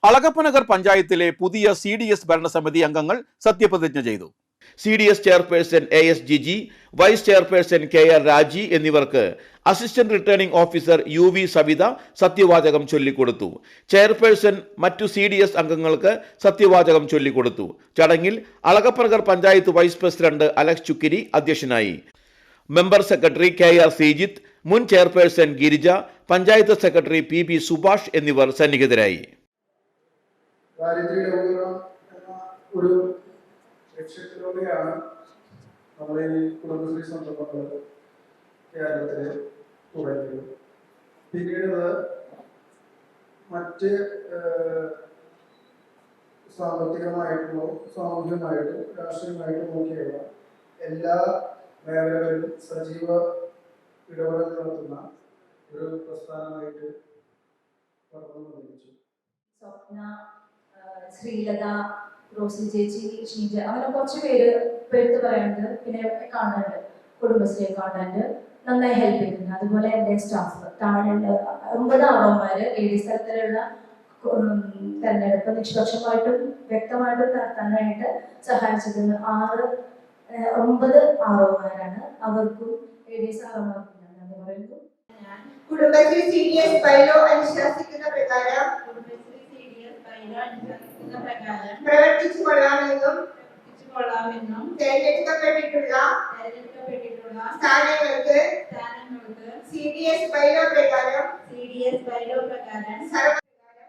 അളഗപ്പനഗർ പഞ്ചായത്തിലെ പുതിയ CDS ഭരണസമിതി അംഗങ്ങൾ സത്യപ്രതിജ്ഞ ചെയ്തു. CDS chairperson AS Giji, vice chairperson KR Raji എന്നിവർക്ക് assistant returning officer UV Savitha സത്യവാചകം ചൊല്ലിക്കൊടുത്തു. ചെയർപേഴ്സൺ മറ്റു CDS അംഗങ്ങൾക്ക് സത്യവാചകം ചൊല്ലിക്കൊടുത്തു. ചടങ്ങിൽ Alagappanagar panchayat vice president Alex Chukkiri അധ്യക്ഷനായി. മെമ്പർ സെക്രട്ടറി KR ശ്രീജിത്ത്, മുൻ chairperson Girija, panchayat secretary PB Subhash എന്നിവർ സന്നിഹിതരായി. ഒരു ലക്ഷ്യത്തിലൂടെയാണ് നമ്മൾ ഈ കുടുംബശ്രീ സംരംഭങ്ങൾ കേരളത്തിൽ തുടങ്ങിയത്. പിന്നീട് മറ്റ് സാമ്പത്തികമായിട്ടും സാമൂഹികമായിട്ടും രാഷ്ട്രീയമായിട്ടും നോക്കിയുള്ള എല്ലാ മേഖലകളിലും സജീവ ഇടപെടൽ നടത്തുന്ന ഒരു പ്രസ്ഥാനമായിട്ട് വളർന്നു വന്നിരിച്ചു. സ്വപ്ന, ശ്രീലത, റോസി ചേച്ചി, ഷീജ, അങ്ങനെ കുറച്ച് പേര് എടുത്ത് പറയാനുണ്ട്. പിന്നെ കാണാനുണ്ട്, കുടുംബശ്രീ അക്കൗണ്ടന്റ് നന്നായി ഹെൽപ്പ് ചെയ്തിട്ടുണ്ട്. അതുപോലെ എൻ്റെ സ്റ്റാഫ് താഴെ 9 ആളന്മാര് ലേഡീസ് തലത്തിലുള്ള തെരഞ്ഞെടുപ്പ് നിഷ്പക്ഷമായിട്ടും വ്യക്തമായിട്ടും നടത്താനായിട്ട് സഹായിച്ചിട്ടുണ്ട്. 9 ആളന്മാരാണ്. അവർക്കും ലേഡീസ് ആളന്മാർക്കും എന്ന് പറയുന്നു. കുടുംബശ്രീ CDS ബൈലോ അനുശാസിക്കുന്ന പ്രകാരം പ്രവർത്തിച്ചു കൊള്ളാമെന്നും തെരഞ്ഞെടുക്കപ്പെട്ടിട്ടുള്ള സ്ഥാനങ്ങൾക്ക് CDS ബൈലോ പ്രകാരം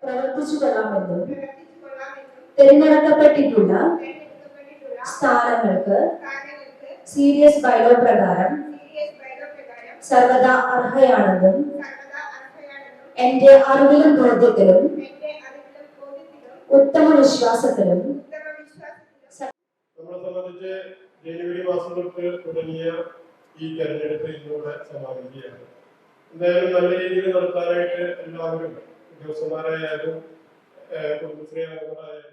പ്രവർത്തിച്ചു കൊള്ളാമെന്നും തിരഞ്ഞെടുക്കപ്പെട്ടിട്ടുള്ള സ്ഥാനങ്ങൾക്ക് CDS ബൈലോ പ്രകാരം സർവദാ അർഹയാണെന്നും എന്റെ അറിവിലും ബോധ്യത്തിലും ഉത്തമ വിശ്വാസത്തിലും നമ്മളെ സംബന്ധിച്ച് ജനുവരി മാസം തൊട്ട് തുടങ്ങിയ ഈ തെരഞ്ഞെടുപ്പ് ഇന്നിവിടെ സമാപിക്കുകയാണ്. എന്തായാലും നല്ല രീതിയിൽ നടത്താനായിട്ട് എല്ലാവരും ഉദ്യോഗസ്ഥന്മാരായാലും കുടുംബശ്രീ അംഗങ്ങളായാലും